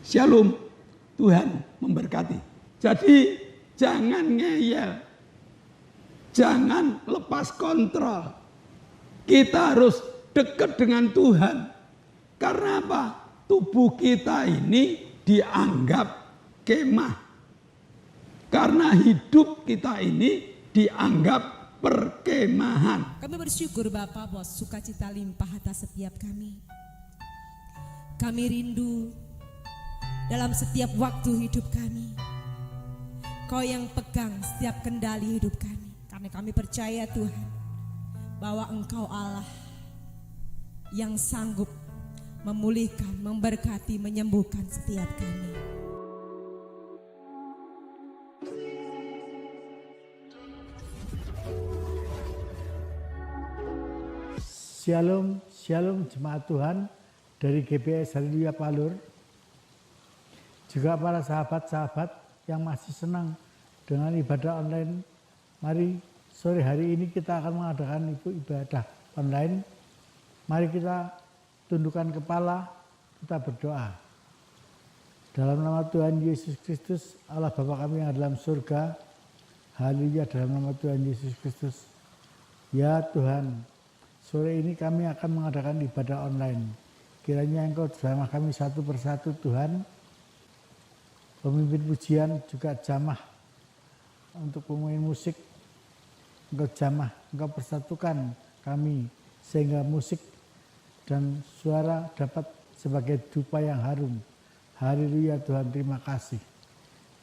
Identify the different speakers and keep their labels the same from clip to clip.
Speaker 1: Shalom, Tuhan memberkati. Jadi jangan ngeyel, jangan lepas kontrol. Kita harus dekat dengan Tuhan. Karena apa? Tubuh kita ini dianggap kemah. Karena hidup kita ini dianggap perkemahan.
Speaker 2: Kami bersyukur Bapa buat sukacita limpah atas setiap kami. Kami rindu dalam setiap waktu hidup kami. Kau yang pegang setiap kendali hidup kami. Karena kami percaya Tuhan bahwa Engkau Allah yang sanggup memulihkan, memberkati, menyembuhkan setiap kami.
Speaker 3: Shalom, shalom jemaat Tuhan dari GBS Haleluya Palur. Juga para sahabat-sahabat yang masih senang dengan ibadah online. Mari sore hari ini kita akan mengadakan ibadah online. Mari kita tundukkan kepala, kita berdoa. Dalam nama Tuhan Yesus Kristus, Allah Bapa kami yang dalam surga. Haleluya dalam nama Tuhan Yesus Kristus. Ya Tuhan, sore ini kami akan mengadakan ibadah online. Kiranya Engkau jamah kami satu persatu Tuhan. Pemimpin pujian juga jamah untuk pemain musik. Engkau jamah, Engkau persatukan kami sehingga musik dan suara dapat sebagai dupa yang harum. Haleluya Tuhan, terima kasih.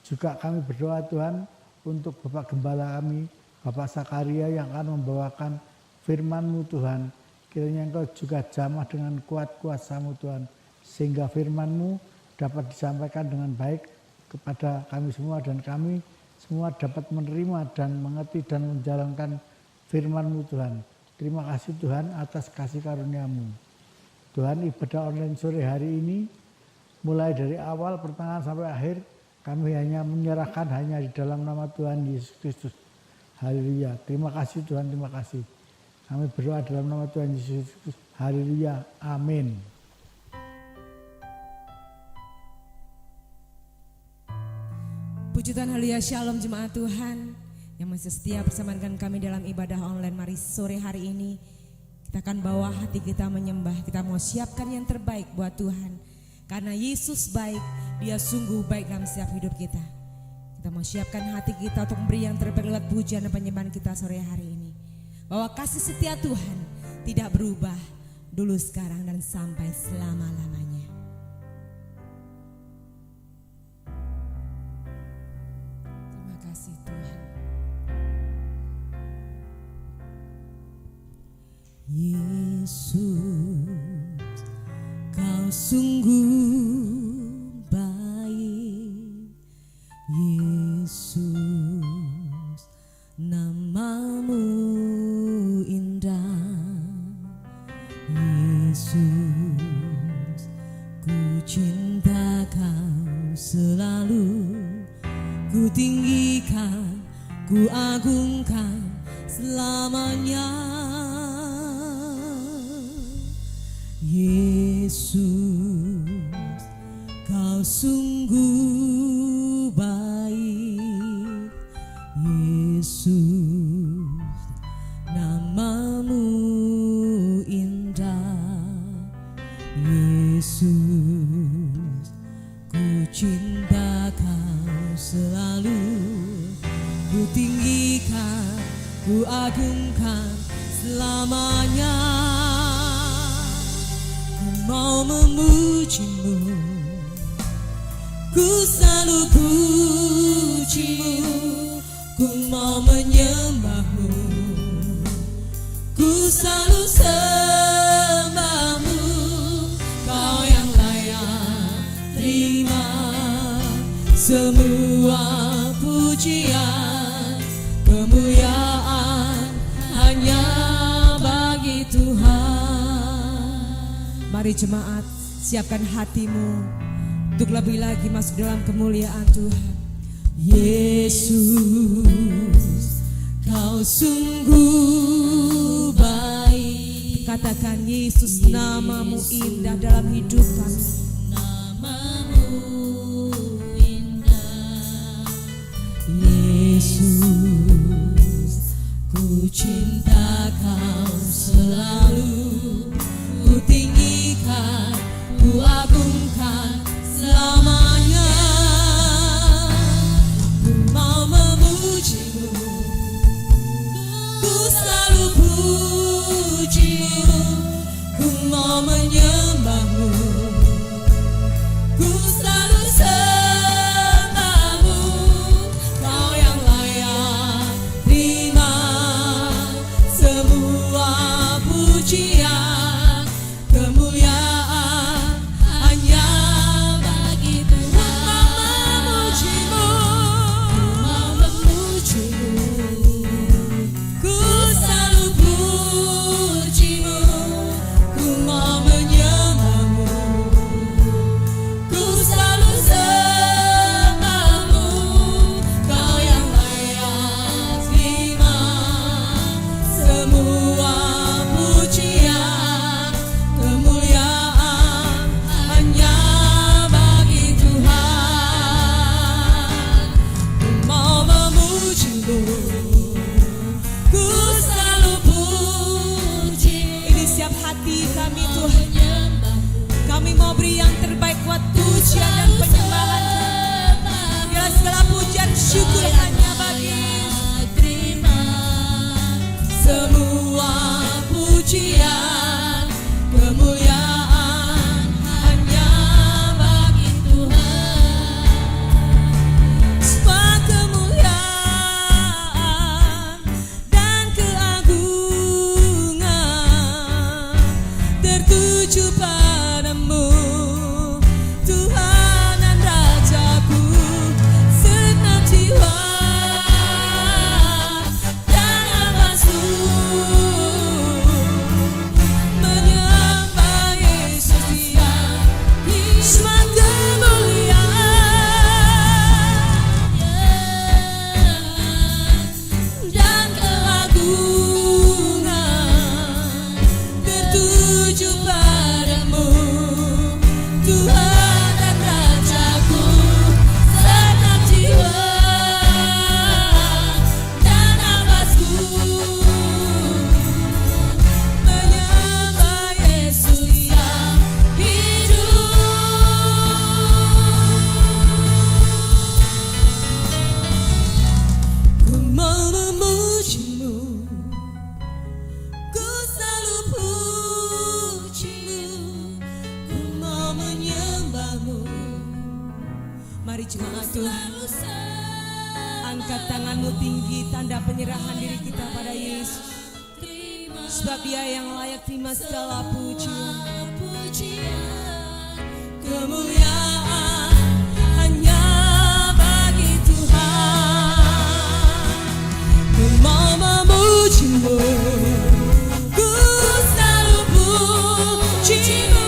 Speaker 3: Juga kami berdoa Tuhan untuk Bapak Gembala kami, Bapak Sakaria yang akan membawakan firman-Mu Tuhan, kiranya Engkau juga jamah dengan kuat kuasa-Mu Tuhan, sehingga firman-Mu dapat disampaikan dengan baik kepada kami semua dan kami semua dapat menerima dan mengerti dan menjalankan firman-Mu Tuhan. Terima kasih Tuhan atas kasih karunia-Mu. Tuhan, ibadah online sore hari ini mulai dari awal pertengahan sampai akhir kami hanya menyerahkan hanya di dalam nama Tuhan Yesus Kristus. Haleluya. Terima kasih Tuhan, terima kasih. Kami berdoa dalam nama Tuhan Yesus Kristus. Haleluya. Amin.
Speaker 2: Puji Tuhan, haleluya, shalom jemaat Tuhan yang masih setia bersama dengan kami dalam ibadah online. Mari sore hari ini kita akan bawa hati kita menyembah. Kita mau siapkan yang terbaik buat Tuhan. Karena Yesus baik, Dia sungguh baik dalam setiap hidup kita. Kita mau siapkan hati kita untuk memberi yang terbaik lewat pujian dan penyembahan kita sore hari ini. Bahwa kasih setia Tuhan tidak berubah dulu, sekarang, dan sampai selama-lamanya. Terima kasih Tuhan. Yesus, Kau sungguh baik. Yesus, nama-Mu indah. Yesus, ku cinta Kau selalu. Ku tinggikan, ku agungkan selamanya. Yesus, Kau sungguh baik. Yesus, nama-Mu indah. Yesus, ku cinta Kau selalu. Ku tinggikan, ku agungkan selamanya. Ku mau memuji-Mu, ku selalu puji-Mu. Ku mau menyembah-Mu, ku selalu sembah-Mu. Kau yang layak terima semua pujian, kemuliaan hanya bagi Tuhan. Mari jemaat, siapkan hatimu untuk lebih lagi masuk dalam kemuliaan Tuhan. Yesus, Kau sungguh baik. Katakan Yesus, nama-Mu indah dalam hidup kami. Nama-Mu indah. Yesus, ku cinta Kau selalu, ku tinggikan, ku agungkan selamanya. Ku mau memuji-Mu, ku selalu puji-Mu, ku mau menyembah-Mu, ku selalu sembah-Mu. Kau yang layak terima semua pujian, kemuliaan hanya bagi Tuhan. Ku mau memuji-Mu, ku selalu puji-Mu, ku mau menyembah-Mu, ku selalu sembah-Mu. Kau yang layak terima semua pujian, kemuliaan hanya bagi Tuhan. Ku mau memuji-Mu, ku selalu puji. Ini siap hati kami Tuhan, kami mau beri yang terbaik buat pujian dan penyembahan. Biarlah segala pujian syukur hanya bagi terima semua pujian, kemuliaan hanya bagi Tuhan. Semua kemuliaan dan keagungan tertuju padamu, Tuhan dan Rajaku. Segenap jiwa dan nafasku menyembah Yesus Dia. Semua kemuliaan dan keagungan tertuju padamu, Tuhan dan Rajaku. Segenap jiwa dan nafasku menyembah Yesus yang hidup. Ku mau memuji-Mu, ku selalu puji-Mu, ku mau menyembah-Mu. Mari jemaat Tuhan, angkat tanganmu tinggi, tanda penyerahan diri kita pada Yesus. Sebab Dia yang layak terima segala pujian, kemuliaan hanya bagi Tuhan. Ku mau memuji-Mu, ku selalu puji-Mu,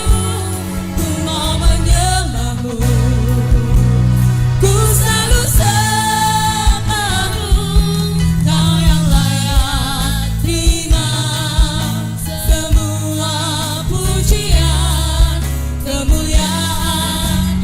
Speaker 2: ku mau menyembah-Mu, ku selalu sembah-Mu. Kau yang layak terima semua pujian, kemuliaan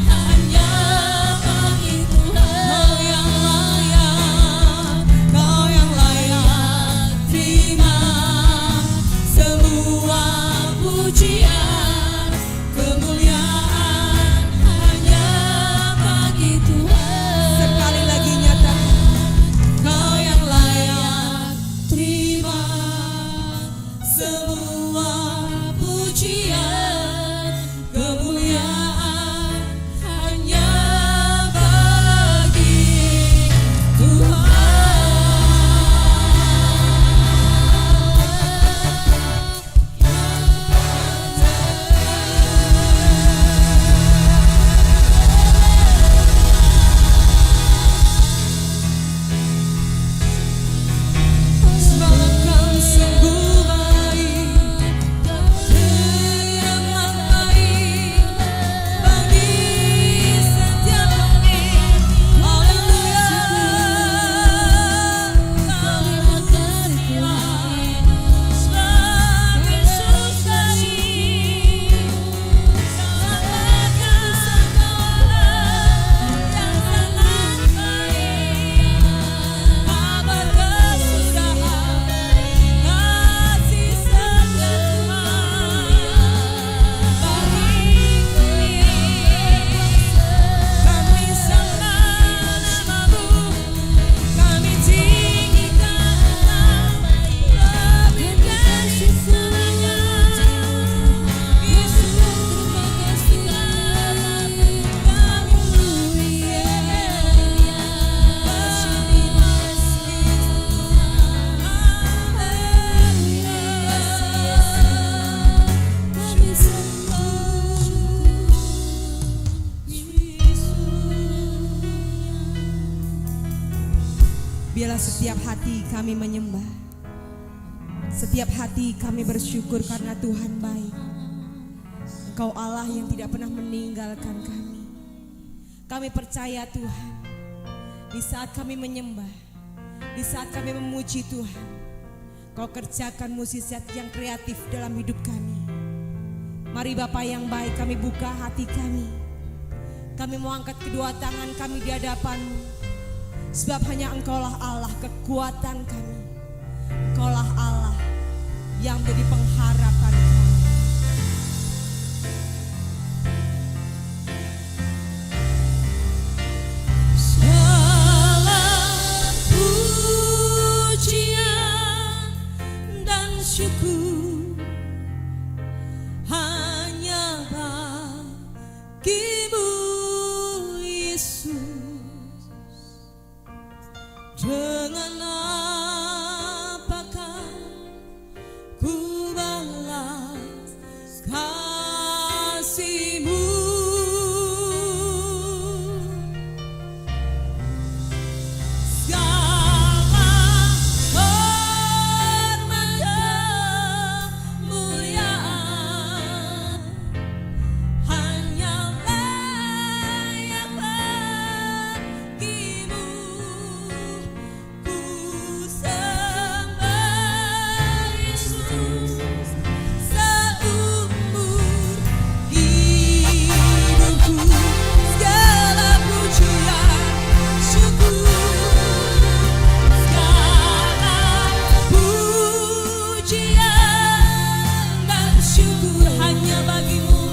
Speaker 2: Biarlah setiap hati kami menyembah, setiap hati kami bersyukur karena Tuhan baik. Engkau Allah yang tidak pernah meninggalkan kami. Kami percaya Tuhan, di saat kami menyembah, di saat kami memuji Tuhan, Kau kerjakan mukjizat yang kreatif dalam hidup kami. Mari Bapa yang baik, kami buka hati kami. Kami mau angkat kedua tangan kami di hadapan-Mu. Sebab hanya Engkaulah Allah kekuatan kami. Engkaulah Allah yang menjadi pengharapan kami.
Speaker 4: Segala pujian dan syukur hanya bagi-Mu Yesus. Dengan apakah ku balas kasih-Mu? Segala hormat kemuliaan hanya layak bagi-Mu.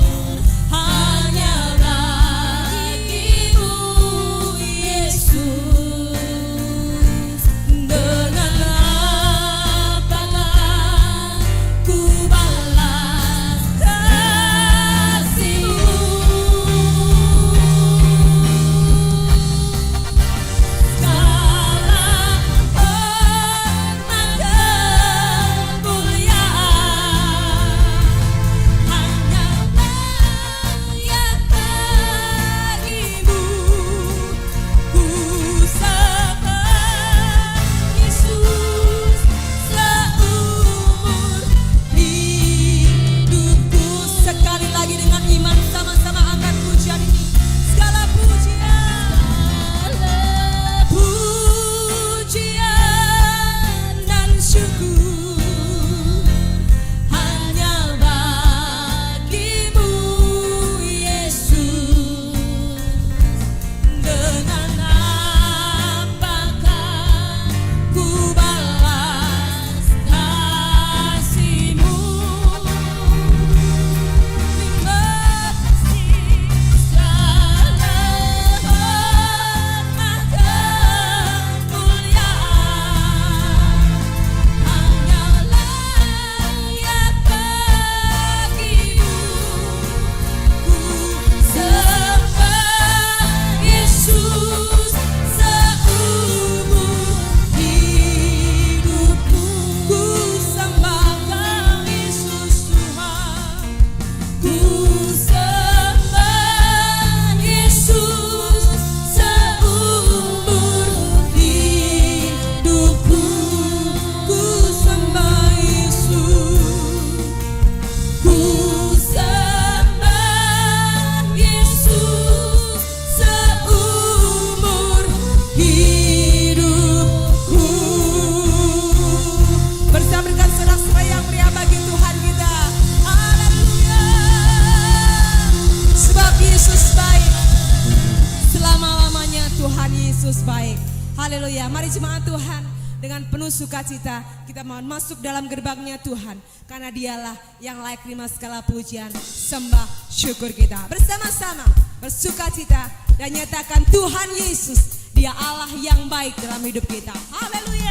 Speaker 2: Haleluya. Mari jemaat Tuhan, dengan penuh sukacita kita mohon masuk dalam gerbangnya Tuhan, karena Dialah yang layak terima segala pujian, sembah, syukur kita. Bersama-sama bersukacita dan nyatakan Tuhan Yesus, Dia Allah yang baik dalam hidup kita. Haleluya.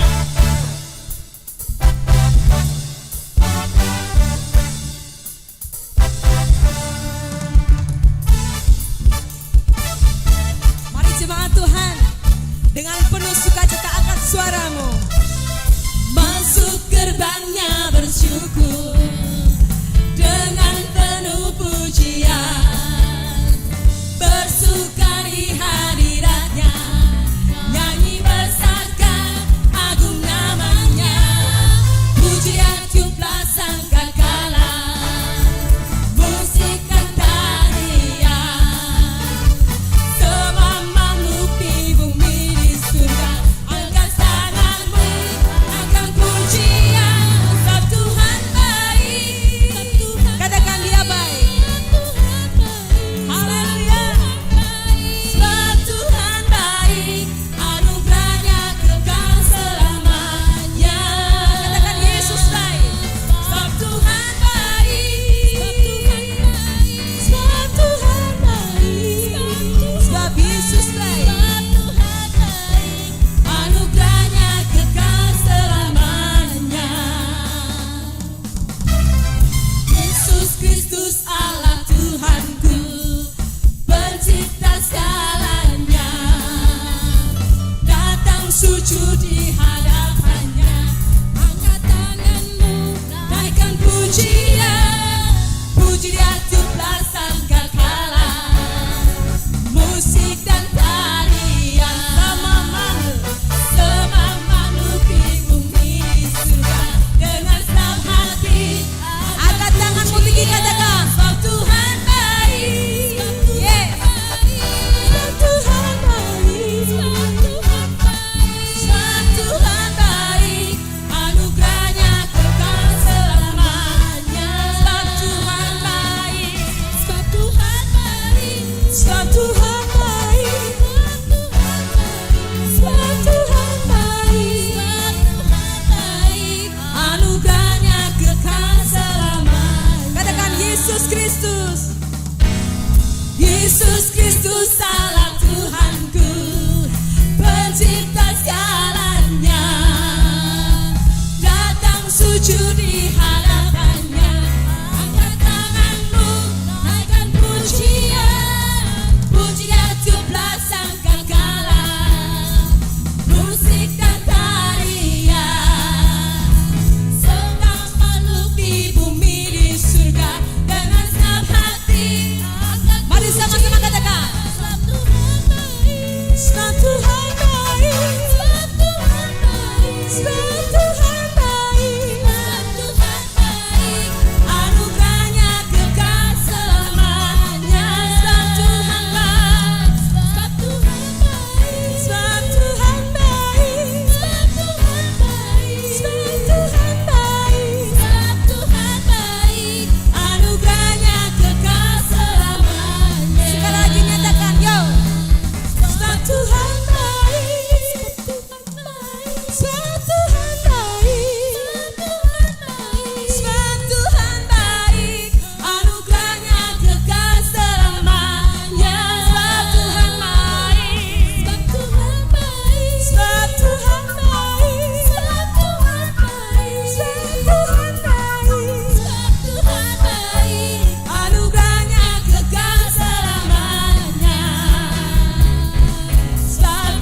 Speaker 2: Mari jemaat Tuhan, dengan penuh sukacita angkat suaramu.
Speaker 4: Masuk gerbangnya bersyukur dengan penuh pujian, bersuka di hadiratnya, nyanyi bersama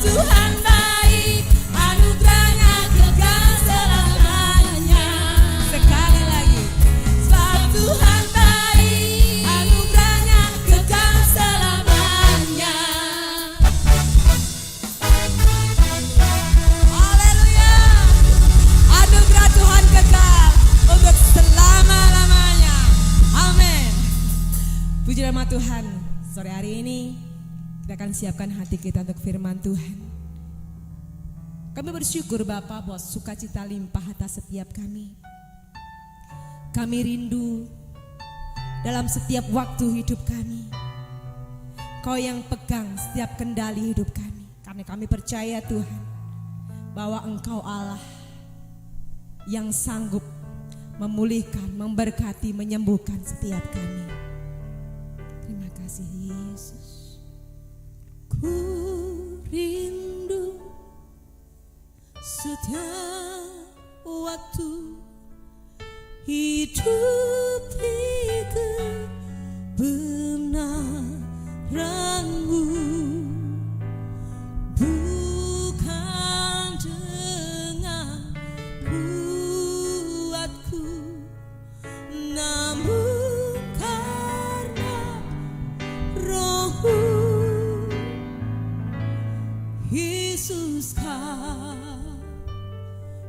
Speaker 4: Tuhan baik, anugerahnya kekal selamanya.
Speaker 2: Sekali lagi.
Speaker 4: Sebab Tuhan baik, anugerahnya kekal selamanya.
Speaker 2: Haleluya. Anugerah Tuhan kekal untuk selama-lamanya. Amin. Puji nama Tuhan. Sore hari ini kita akan siapkan hati kita untuk firman Tuhan. Kami bersyukur Bapa buat sukacita limpah atas setiap kami. Kami rindu dalam setiap waktu hidup kami. Kau yang pegang setiap kendali hidup kami. Karena kami percaya Tuhan bahwa Engkau Allah yang sanggup memulihkan, memberkati, menyembuhkan setiap kami. Terima kasih Yesus.
Speaker 4: Ku rindu setiap waktu hidup di kebenaran-Mu, bukan dengan kuatku, namun karena Roh-Mu. Yesus Kau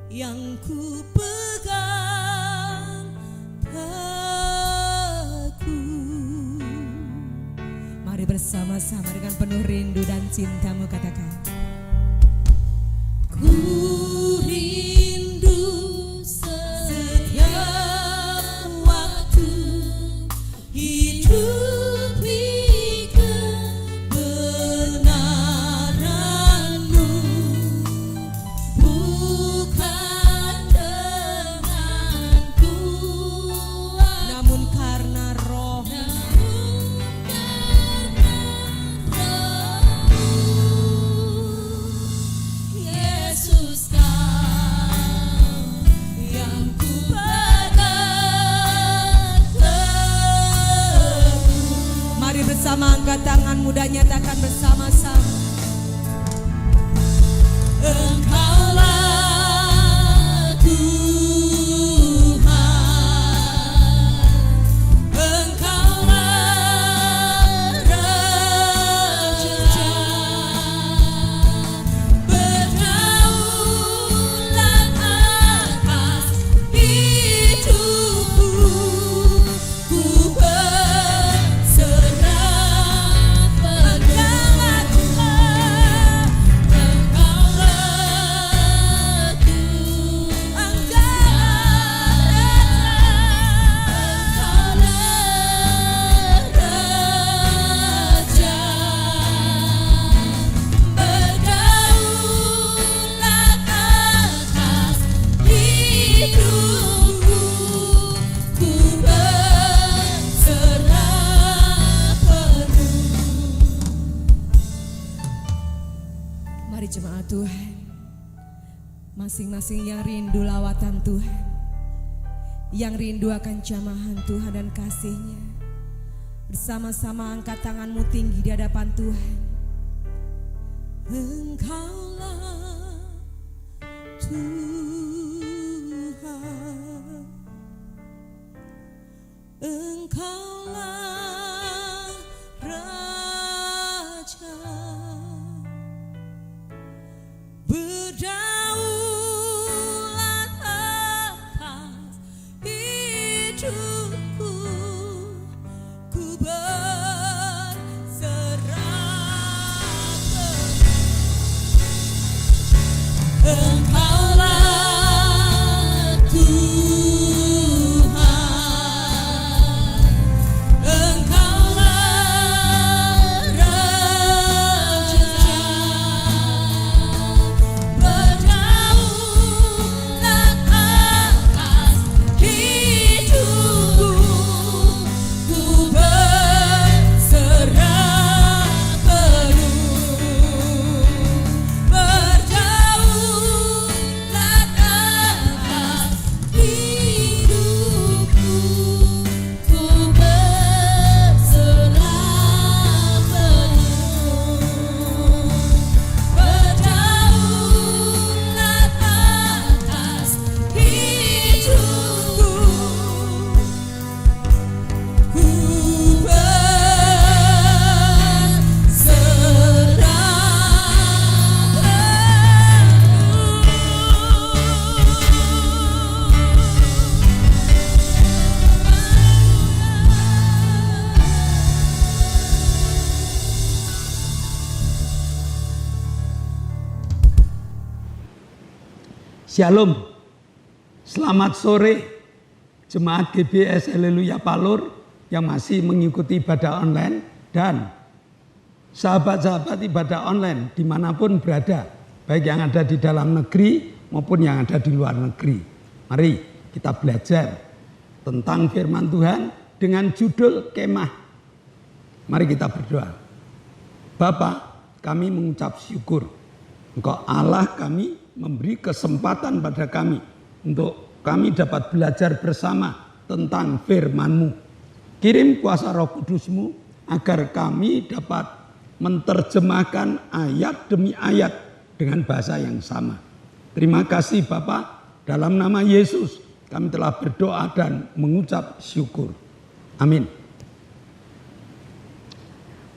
Speaker 4: yang ku pegang teguh.
Speaker 2: Mari bersama-sama dengan penuh rindu dan cinta-Mu katakan.
Speaker 4: Ku rindu setiap waktu hidup di kebenaran-Mu, bukan dengan kuat,
Speaker 2: Namun karena Roh
Speaker 4: Yesus Kau yang ku pegang teguh.
Speaker 2: Mari bersama angkat tanganmu dan nyatakan bersama-sama.
Speaker 4: Engkaulah Tuhan, Engkaulah Raja, berdaulat atas hidupku, ku berserah pada Tuhan. Engkaulah Tuhan, Engkaulah Raja, berdaulat atas hidupku, ku berserah penuh.
Speaker 2: Mari jemaat Tuhan, masing-masing yang rindu lawatan Tuhan, yang rindu akan jamahan Tuhan dan kasih-Nya, bersama-sama angkat tanganmu tinggi di hadapan Tuhan.
Speaker 4: Engkaulah Tuhan, Engkaulah Raja, berdaulat atas hidupku, ku berserah penuh. Engkaulah
Speaker 1: Shalom, selamat sore jemaat GBS Haleluya Palur yang masih mengikuti ibadah online dan sahabat-sahabat ibadah online dimanapun berada, baik yang ada di dalam negeri maupun yang ada di luar negeri. Mari kita belajar tentang firman Tuhan dengan judul kemah. Mari kita berdoa. Bapa, kami mengucap syukur. Engkau Allah kami memberi kesempatan pada kami untuk kami dapat belajar bersama tentang firman-Mu. Kirim kuasa Roh Kudus-Mu agar kami dapat menerjemahkan ayat demi ayat dengan bahasa yang sama. Terima kasih Bapa, dalam nama Yesus kami telah berdoa dan mengucap syukur. Amin.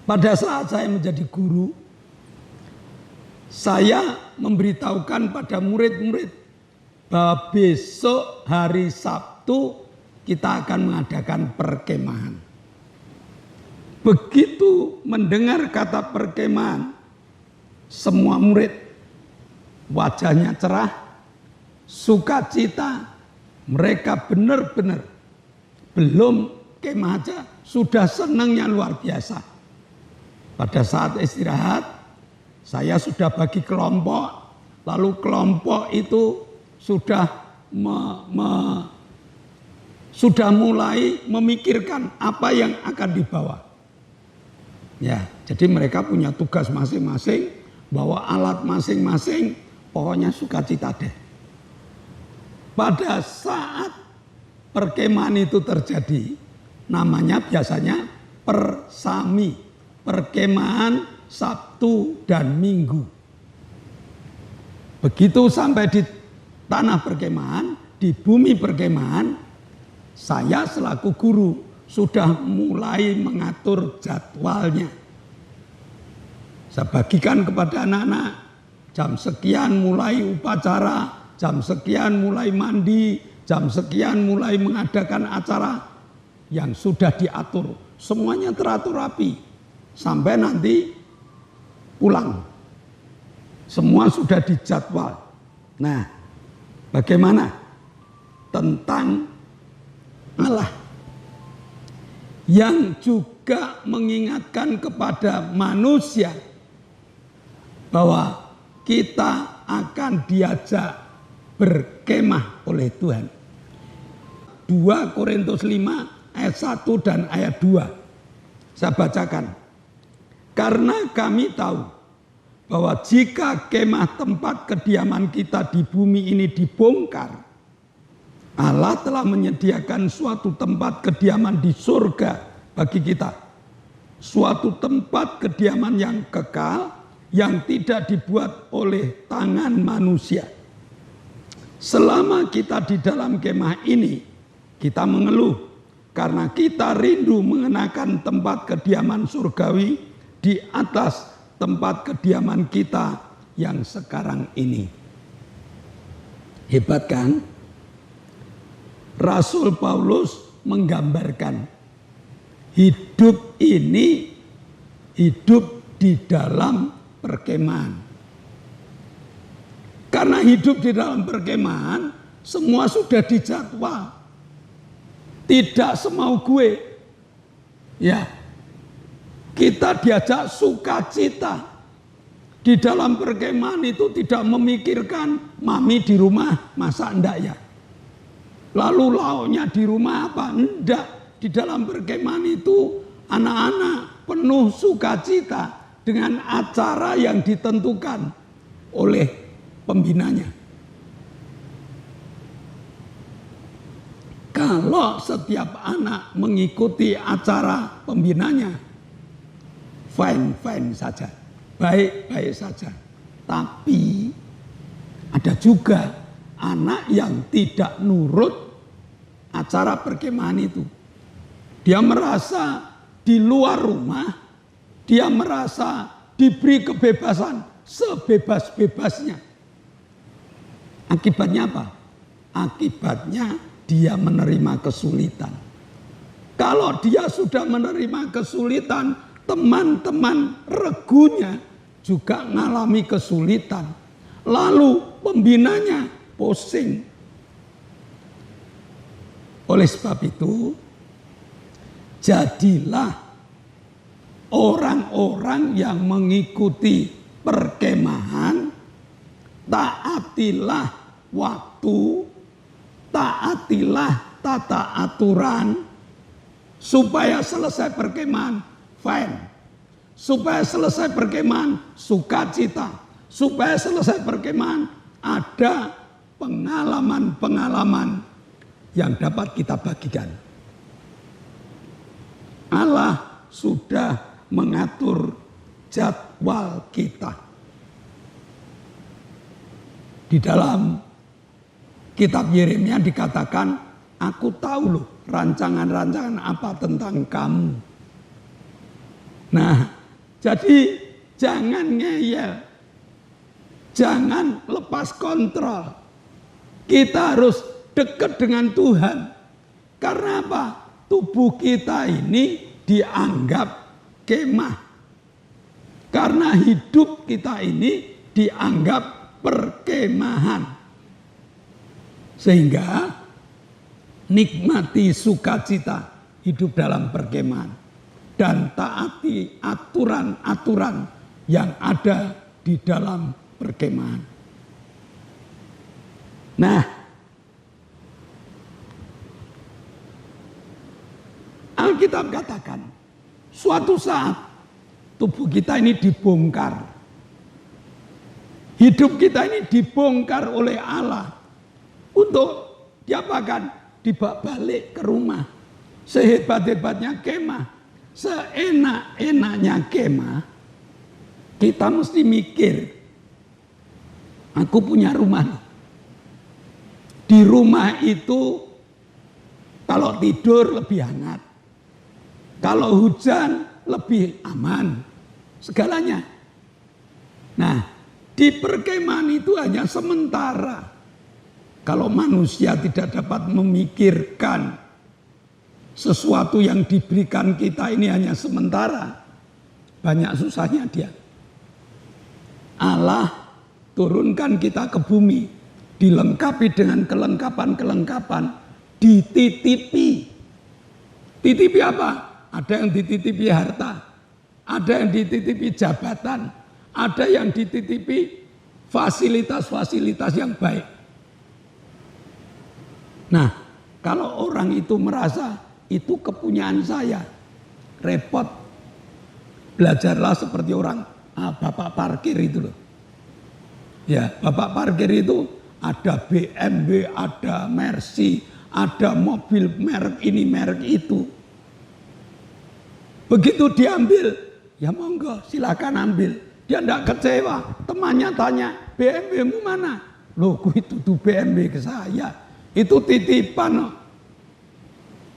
Speaker 1: Pada saat saya menjadi guru, saya memberitahukan pada murid-murid bahwa besok hari Sabtu kita akan mengadakan perkemahan. Begitu mendengar kata perkemahan, semua murid wajahnya cerah, sukacita. Mereka benar-benar belum kemah aja sudah senangnya luar biasa. Pada saat istirahat, saya sudah bagi kelompok, lalu kelompok itu sudah mulai memikirkan apa yang akan dibawa. Ya, jadi mereka punya tugas masing-masing, bawa alat masing-masing, pokoknya sukacita deh. Pada saat perkemahan itu terjadi, namanya biasanya persami, perkemahan Sabtu dan Minggu. Begitu sampai di tanah perkemahan, di bumi perkemahan, saya selaku guru sudah mulai mengatur jadwalnya. Saya bagikan kepada anak-anak, jam sekian mulai upacara, jam sekian mulai mandi, jam sekian mulai mengadakan acara yang sudah diatur. Semuanya teratur rapi sampai nanti pulang. Semua sudah dijadwal. Nah, bagaimana tentang Allah yang juga mengingatkan kepada manusia bahwa kita akan diajak berkemah oleh Tuhan. 2 Korintus 5 ayat 1 dan ayat 2. Saya bacakan. Karena kami tahu bahwa jika kemah tempat kediaman kita di bumi ini dibongkar, Allah telah menyediakan suatu tempat kediaman di surga bagi kita. Suatu tempat kediaman yang kekal, yang tidak dibuat oleh tangan manusia. Selama kita di dalam kemah ini, kita mengeluh karena kita rindu mengenakan tempat kediaman surgawi di atas tempat kediaman kita yang sekarang ini. Hebat kan? Rasul Paulus menggambarkan hidup ini hidup di dalam perkemahan. Karena hidup di dalam perkemahan, semua sudah dijadwal. Tidak semau gue. Ya, kita diajak sukacita. Di dalam perkemahan itu tidak memikirkan mami di rumah masak enggak ya. Lalu lauknya di rumah apa? Enggak. Di dalam perkemahan itu anak-anak penuh sukacita dengan acara yang ditentukan oleh pembinanya. Kalau setiap anak mengikuti acara pembinanya, fine-fine saja, baik-baik saja. Tapi ada juga anak yang tidak nurut acara perkemahan itu. Dia merasa di luar rumah, dia merasa diberi kebebasan sebebas-bebasnya. Akibatnya apa? Akibatnya dia menerima kesulitan. Kalau dia sudah menerima kesulitan, teman-teman regunya juga mengalami kesulitan. Lalu pembinanya pusing. Oleh sebab itu, jadilah orang-orang yang mengikuti perkemahan, taatilah waktu, taatilah tata aturan, supaya selesai perkemahan, fine. Supaya selesai perkemahan, sukacita. Supaya selesai perkemahan, ada pengalaman-pengalaman yang dapat kita bagikan. Allah sudah mengatur jadwal kita. Di dalam kitab Yeremia dikatakan, aku tahu loh rancangan-rancangan apa tentang kamu. Nah, jadi jangan ngeyel, jangan lepas kontrol. Kita harus dekat dengan Tuhan. Karena apa? Tubuh kita ini dianggap kemah. Karena hidup kita ini dianggap perkemahan. Sehingga nikmati sukacita hidup dalam perkemahan. Dan taati aturan-aturan yang ada di dalam perkemahan. Nah, Alkitab katakan, suatu saat tubuh kita ini dibongkar. Hidup kita ini dibongkar oleh Allah. Untuk diapakan? Dibawa balik ke rumah. Sehebat-hebatnya kemah, seenak-enaknya kemah, kita mesti mikir, aku punya rumah. Di rumah itu kalau tidur lebih hangat. Kalau hujan lebih aman. Segalanya. Nah, di perkemahan itu hanya sementara. Kalau manusia tidak dapat memikirkan sesuatu yang diberikan kita ini hanya sementara, banyak susahnya dia. Allah turunkan kita ke bumi, dilengkapi dengan kelengkapan-kelengkapan, dititipi. Titipi apa? Ada yang dititipi harta, ada yang dititipi jabatan, ada yang dititipi fasilitas-fasilitas yang baik. Nah, kalau orang itu merasa itu kepunyaan saya, repot. Belajarlah seperti orang bapak parkir itu loh. Ya, bapak parkir itu ada BMW, ada Mercy, ada mobil merek ini, merek itu. Begitu diambil, ya monggo silakan ambil. Dia tidak kecewa. Temannya tanya, BMW-mu mana? Loh, itu tuh BMW ke saya. Itu titipan.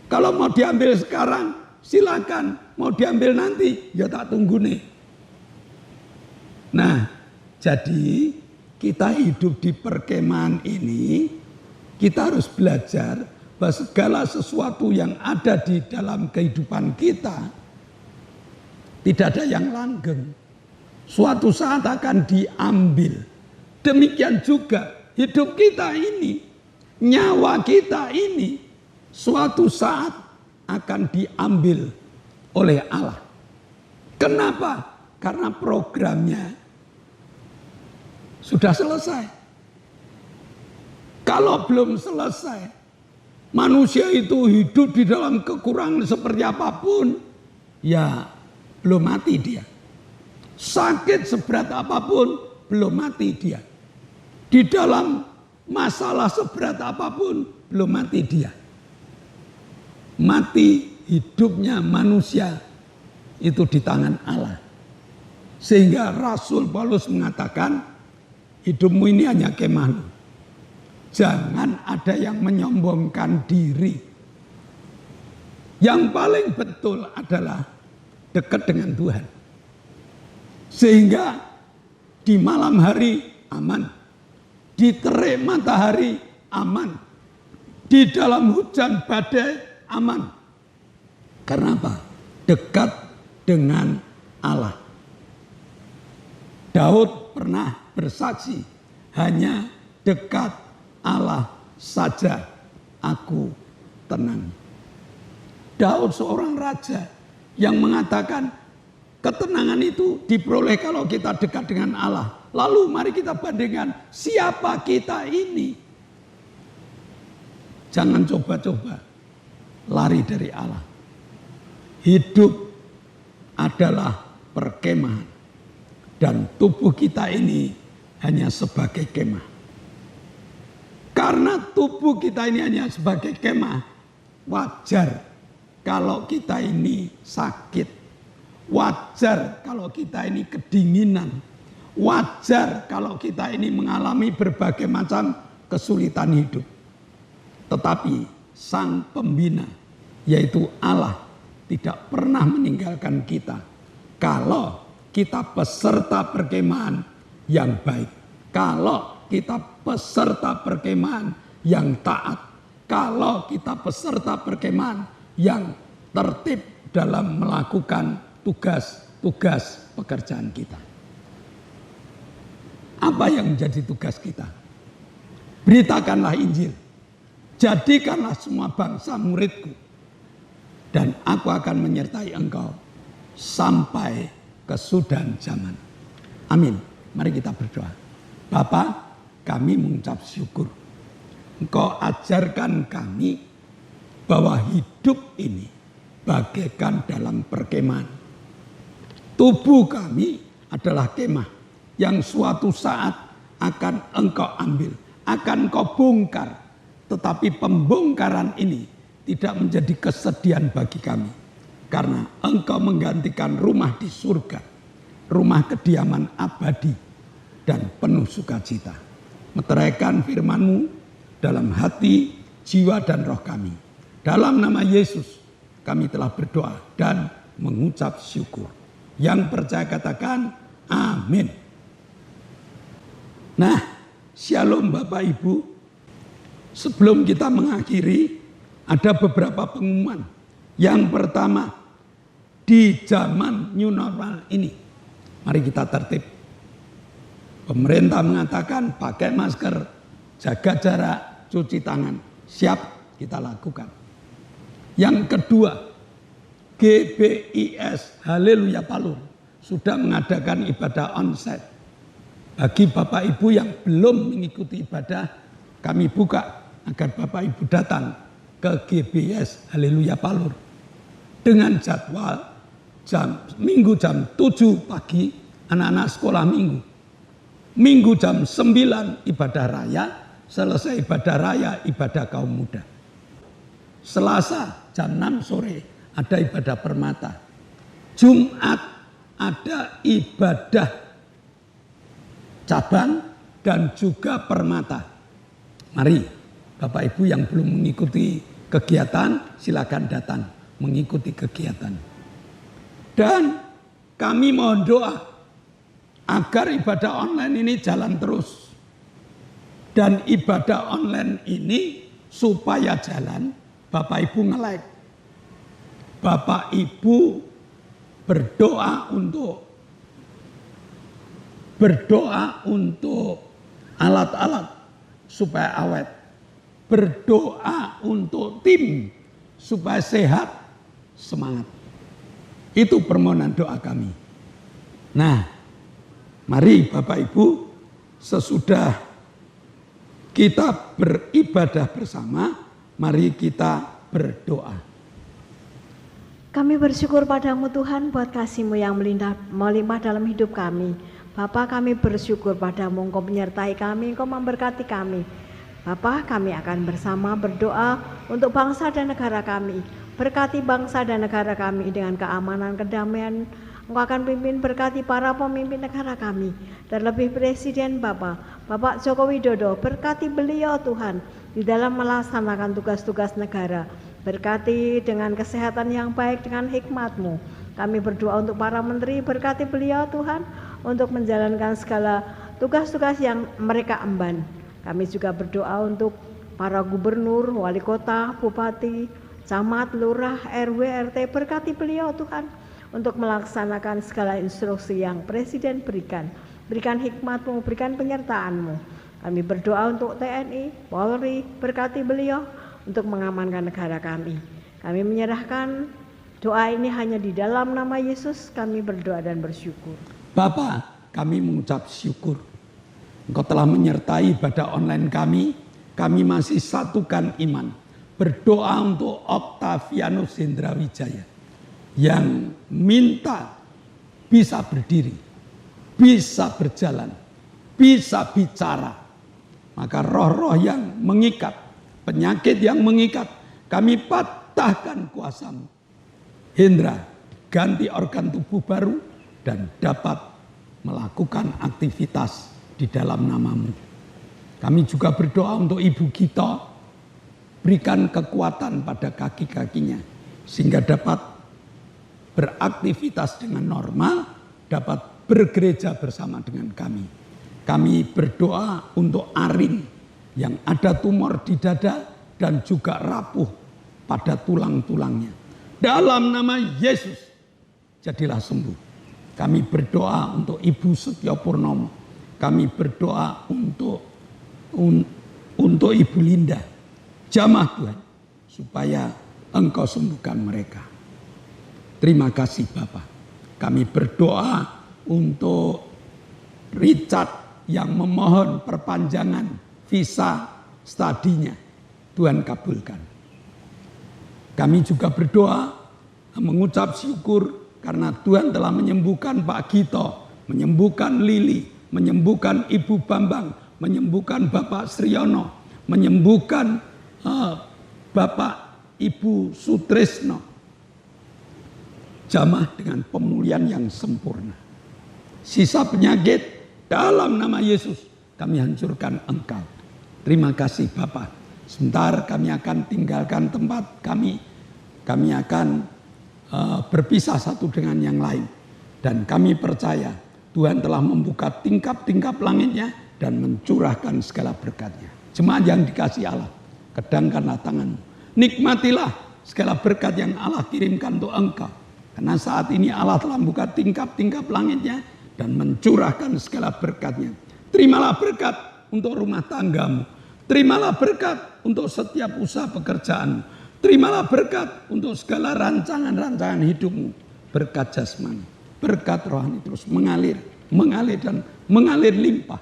Speaker 1: Kalau mau diambil sekarang, silakan. Mau diambil nanti, ya tak tunggu nih. Nah, jadi kita hidup di perkemahan ini, kita harus belajar bahwa segala sesuatu yang ada di dalam kehidupan kita, tidak ada yang langgeng. Suatu saat akan diambil. Demikian juga hidup kita ini, nyawa kita ini, suatu saat akan diambil oleh Allah. Kenapa? Karena programnya sudah selesai. Kalau belum selesai, manusia itu hidup di dalam kekurangan seperti apapun, ya belum mati dia. Sakit seberat apapun, belum mati dia. Di dalam masalah seberat apapun, belum mati dia. Mati hidupnya manusia itu di tangan Allah. Sehingga Rasul Paulus mengatakan, hidupmu ini hanya kemah. Jangan ada yang menyombongkan diri. Yang paling betul adalah dekat dengan Tuhan. Sehingga di malam hari aman. Di terik matahari aman. Di dalam hujan badai aman. Karena apa? Dekat dengan Allah. Daud pernah bersaksi, hanya dekat Allah saja aku tenang. Daud seorang raja yang mengatakan ketenangan itu diperoleh kalau kita dekat dengan Allah. Lalu mari kita bandingkan siapa kita ini. Jangan coba-coba lari dari Allah. Hidup adalah perkemahan. Dan tubuh kita ini hanya sebagai kemah. Karena tubuh kita ini hanya sebagai kemah, wajar kalau kita ini sakit. Wajar kalau kita ini kedinginan. Wajar kalau kita ini mengalami berbagai macam kesulitan hidup. Tetapi Sang Pembina, yaitu Allah, tidak pernah meninggalkan kita. Kalau kita peserta perkemahan yang baik. Kalau kita peserta perkemahan yang taat. Kalau kita peserta perkemahan yang tertib dalam melakukan tugas-tugas pekerjaan kita. Apa yang menjadi tugas kita? Beritakanlah Injil. Jadikanlah semua bangsa muridku. Dan aku akan menyertai engkau sampai kesudahan zaman. Amin. Mari kita berdoa. Bapa, kami mengucap syukur. Engkau ajarkan kami bahwa hidup ini bagaikan dalam perkemahan. Tubuh kami adalah kemah yang suatu saat akan engkau ambil, akan engkau bongkar. Tetapi pembongkaran ini tidak menjadi kesedihan bagi kami. Karena engkau menggantikan rumah di surga, rumah kediaman abadi dan penuh sukacita. Meteraikan firman-Mu dalam hati, jiwa dan roh kami. Dalam nama Yesus kami telah berdoa dan mengucap syukur. Yang percaya katakan amin. Nah, shalom Bapak Ibu. Sebelum kita mengakhiri, ada beberapa pengumuman. Yang pertama, di zaman new normal ini, mari kita tertib. Pemerintah mengatakan pakai masker, jaga jarak, cuci tangan. Siap kita lakukan. Yang kedua, GBIS Haleluya Palur sudah mengadakan ibadah onsite. Bagi Bapak Ibu yang belum mengikuti ibadah, kami buka agar Bapak Ibu datang ke GBIS Haleluya Palur. Dengan jadwal Minggu jam 7 pagi anak-anak sekolah minggu. Minggu jam 9 ibadah raya, selesai ibadah raya ibadah kaum muda. Selasa jam 6 sore ada ibadah permata. Jumat ada ibadah cabang dan juga permata. Mari Bapak Ibu yang belum mengikuti kegiatan silakan datang mengikuti kegiatan. Dan kami mohon doa agar ibadah online ini jalan terus. Dan ibadah online ini supaya jalan, Bapak Ibu nge-like. Bapak Ibu berdoa untuk alat-alat supaya awet. Berdoa untuk tim supaya sehat, semangat. Itu permohonan doa kami. Nah, mari Bapak Ibu sesudah kita beribadah bersama, mari kita berdoa.
Speaker 5: Kami bersyukur padamu Tuhan buat kasih-Mu yang melimpah dalam hidup kami. Bapa, kami bersyukur padamu, Engkau menyertai kami, Engkau memberkati kami. Bapa, kami akan bersama berdoa untuk bangsa dan negara kami. Berkati bangsa dan negara kami dengan keamanan, kedamaian. Engkau akan pimpin, berkati para pemimpin negara kami. Dan lebih Presiden Bapak Joko Widodo, berkati beliau Tuhan di dalam melaksanakan tugas-tugas negara. Berkati dengan kesehatan yang baik, dengan hikmat-Mu. Kami berdoa untuk para menteri, berkati beliau Tuhan untuk menjalankan segala tugas-tugas yang mereka emban. Kami juga berdoa untuk para gubernur, wali kota, bupati, camat, lurah, RW, RT, berkati beliau Tuhan untuk melaksanakan segala instruksi yang Presiden berikan. Berikan hikmat-Mu, berikan penyertaan-Mu. Kami berdoa untuk TNI, Polri, berkati beliau untuk mengamankan negara kami. Kami menyerahkan doa ini hanya di dalam nama Yesus, kami berdoa dan bersyukur.
Speaker 1: Bapa, kami mengucap syukur. Engkau telah menyertai ibadah online kami masih satukan iman. Berdoa untuk Octavianus Hendrawijaya yang minta bisa berdiri, bisa berjalan, bisa bicara. Maka roh-roh yang mengikat, penyakit yang mengikat, kami patahkan kuasa-Mu. Hendra, ganti organ tubuh baru dan dapat melakukan aktivitas di dalam nama-Mu. Kami juga berdoa untuk Ibu Gito, berikan kekuatan pada kaki-kakinya sehingga dapat beraktivitas dengan normal, dapat bergereja bersama dengan kami. Kami berdoa untuk Arin yang ada tumor di dada dan juga rapuh pada tulang-tulangnya. Dalam nama Yesus, jadilah sembuh. Kami berdoa untuk Ibu Setyo Purnomo. Kami berdoa untuk Ibu Linda. Jamah Tuhan, supaya Engkau sembuhkan mereka. Terima kasih Bapa. Kami berdoa untuk Richard yang memohon perpanjangan visa studinya. Tuhan kabulkan. Kami juga berdoa mengucap syukur karena Tuhan telah menyembuhkan Pak Gito, menyembuhkan Lili, menyembuhkan Ibu Bambang, menyembuhkan Bapak Sriono, menyembuhkan Bapak Ibu Sutrisno. Jamah dengan pemulihan yang sempurna. Sisa penyakit dalam nama Yesus kami hancurkan Engkau. Terima kasih Bapak. Sebentar kami akan tinggalkan tempat kami. Kami akan berpisah satu dengan yang lain. Dan kami percaya Tuhan telah membuka tingkap-tingkap langitnya dan mencurahkan segala berkatnya. Jemaat yang dikasihi Allah, kedangkanlah tanganmu. Nikmatilah segala berkat yang Allah kirimkan untuk engkau. Karena saat ini Allah telah membuka tingkap-tingkap langitnya dan mencurahkan segala berkatnya. Terimalah berkat untuk rumah tanggamu. Terimalah berkat untuk setiap usaha pekerjaanmu. Terimalah berkat untuk segala rancangan-rancangan hidupmu. Berkat jasmani, berkat rohani terus mengalir dan mengalir limpah.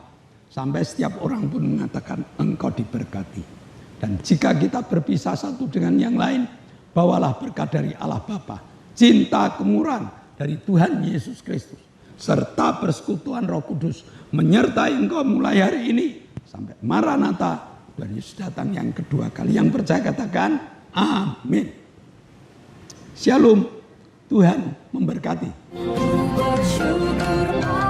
Speaker 1: Sampai setiap orang pun mengatakan engkau diberkati. Dan jika kita berpisah satu dengan yang lain, bawalah berkat dari Allah Bapa, cinta kemurahan dari Tuhan Yesus Kristus, serta persekutuan Roh Kudus menyertai engkau mulai hari ini sampai Maranatha, Tuhan Yesus datang yang kedua kali. Yang percaya katakan amin. Shalom, Tuhan memberkati.
Speaker 4: Bersyukur